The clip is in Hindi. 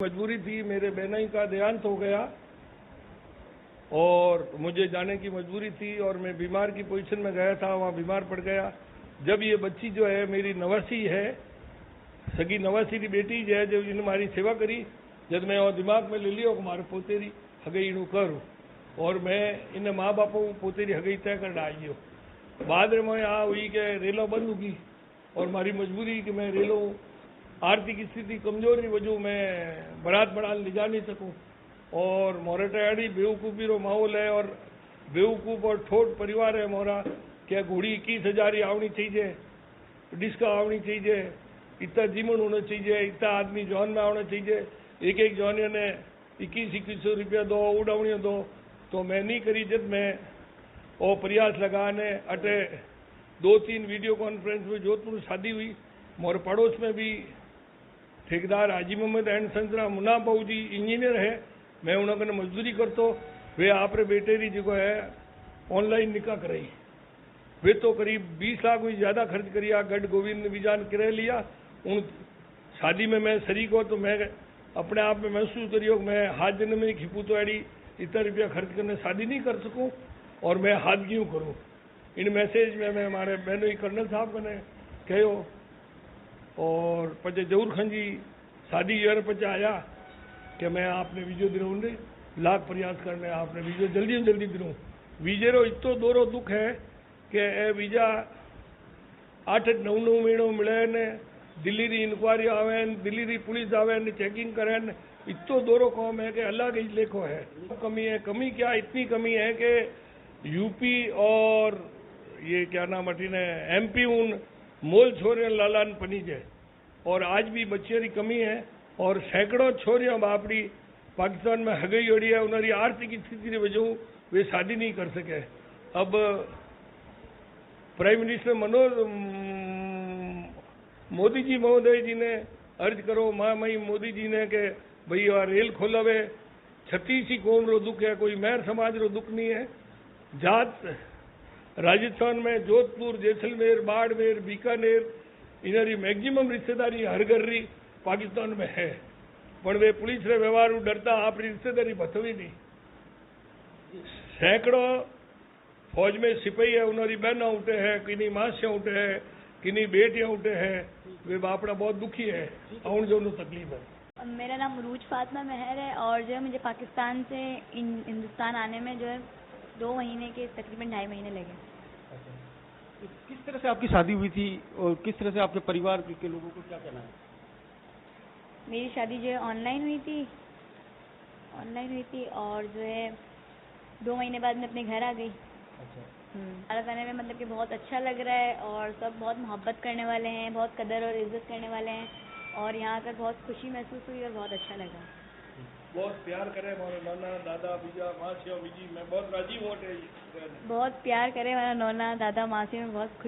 मजबूरी थी, मेरे बहनोई का देहांत हो गया और मुझे जाने की मजबूरी थी और मैं बीमार की पोजीशन में गया था, वहाँ बीमार पड़ गया। जब ये बच्ची जो है मेरी नवासी है, सगी नवासी की बेटी जो है, जब इन्हें हमारी सेवा करी, जब मैं वो दिमाग में ले लियो कि मारे पोतेरी हगई इनू करूँ और मैं इन माँ बापों पोतेरी हगई तय कर आइयो। बाद में आ हुई के रेलो बंद होगी और मारी मजबूरी कि मैं रेलो आर्थिक स्थिति कमजोर की वजह मैं बारात बढ़ा ले जा नहीं सकूं और मोरटाड़ी बेवकूफ़ी रो माहौल है और बेवकूफ़ और ठोट परिवार है मोरा। क्या घोड़ी 21,000 ही आवनी चाहिए, डिस्का आवनी चाहिए, इतना जीवन होना चाहिए, इतना आदमी जॉन में आना चाहिए, एक एक जॉनिया ने 21-21 रुपया दो उड़ावनी दो। तो मैं नहीं करी। जब मैं और प्रयास लगाने अटे 2-3 वीडियो कॉन्फ्रेंस में जोधपुर शादी हुई, मोर पड़ोस में भी ठेकेदार हाजी मोहम्मद एंड संतरा मुना बाबू जी इंजीनियर है, मैं उन्होंने मजदूरी करतो, वे आपरे बेटे री जो है ऑनलाइन निकाह कराई। वे तो करीब 20 लाख हुई, ज़्यादा खर्च करिया, गढ़ गोविंद ने बीजान किराए लिया। उन शादी में मैं शरीक हो तो मैं अपने आप में महसूस करियो कि मैं हाथ जन्म में खिपू तो एडी इतना रुपया खर्च करने शादी नहीं कर सकूं और मैं हाथ क्यों करूं। इन मैसेज में मैं हमारे बहनों कर्नल साहब ने कहो और पचे जरूर खंजी शादी यर पचे आया कि मैं आपने वीडियो दिनों लाख प्रयास करने आपने वीडियो जल्दी में जल्दी दिनों। वीजे रो इतो दोरो दुख है कि ए वीजा 8-9 महीनों मिले ने दिल्ली री इंक्वायरी आवे, दिल्ली री पुलिस आवे ने चेकिंग करे, इतो दोरो कौम है कि अलग ही लेखो है। कमी है, कमी क्या इतनी कमी है कि यूपी और ये क्या नाम अटीने एमपी उन मोल छोरे लालान पनीजे और आज भी बच्चे की कमी है और सैकड़ों छोरियां बापड़ी पाकिस्तान में हगई ओड़ी है। उन्होंने आर्थिक स्थिति की वजह वे शादी नहीं कर सके। अब प्राइम मिनिस्टर मोदी जी महोदय जी ने अर्ज करो मई मोदी जी ने कि भाई आ रेल खोलावे, 36 कौम रो दुख है, कोई मेहर समाज रो दुख नहीं है। जात राजस्थान में जोधपुर, जैसलमेर, बाड़मेर, बीकानेर इनरी मैक्सिमम रिश्तेदारी हर घर री पाकिस्तान में है, पर वे पुलिस रे व्यवहार डरता अपनी रिश्तेदारी बतवी नहीं। सैकड़ों फौज में सिपाही है, उन्होंने बहना उठे हैं, किन्हीं मासियाँ उठे हैं, किन्हीं बेटियाँ उठे हैं, वे बापड़ा बहुत दुखी है, आउन जो तकलीफ है। मेरा नाम रूज फातिमा मेहर है और जो है मुझे पाकिस्तान से हिंदुस्तान आने में जो है 2 महीने के तकरीबन 2.5 महीने लगे। किस तरह से आपकी शादी हुई थी और किस तरह से आपके परिवार के लोगों को क्या कहना है? मेरी शादी जो है ऑनलाइन हुई थी और जो है 2 महीने बाद मैं अपने घर आ गई। भारत आने में मतलब कि बहुत अच्छा लग रहा है और सब बहुत मोहब्बत करने वाले हैं, बहुत कदर और इज्जत करने वाले हैं और यहाँ आकर बहुत खुशी महसूस हुई और बहुत अच्छा लगा। बहुत प्यार करे हमारे नाना दादा बीजा मासिया बीजी, मैं बहुत राजी हूँ। बहुत प्यार करे हमारा नौना दादा मासी में बहुत खुश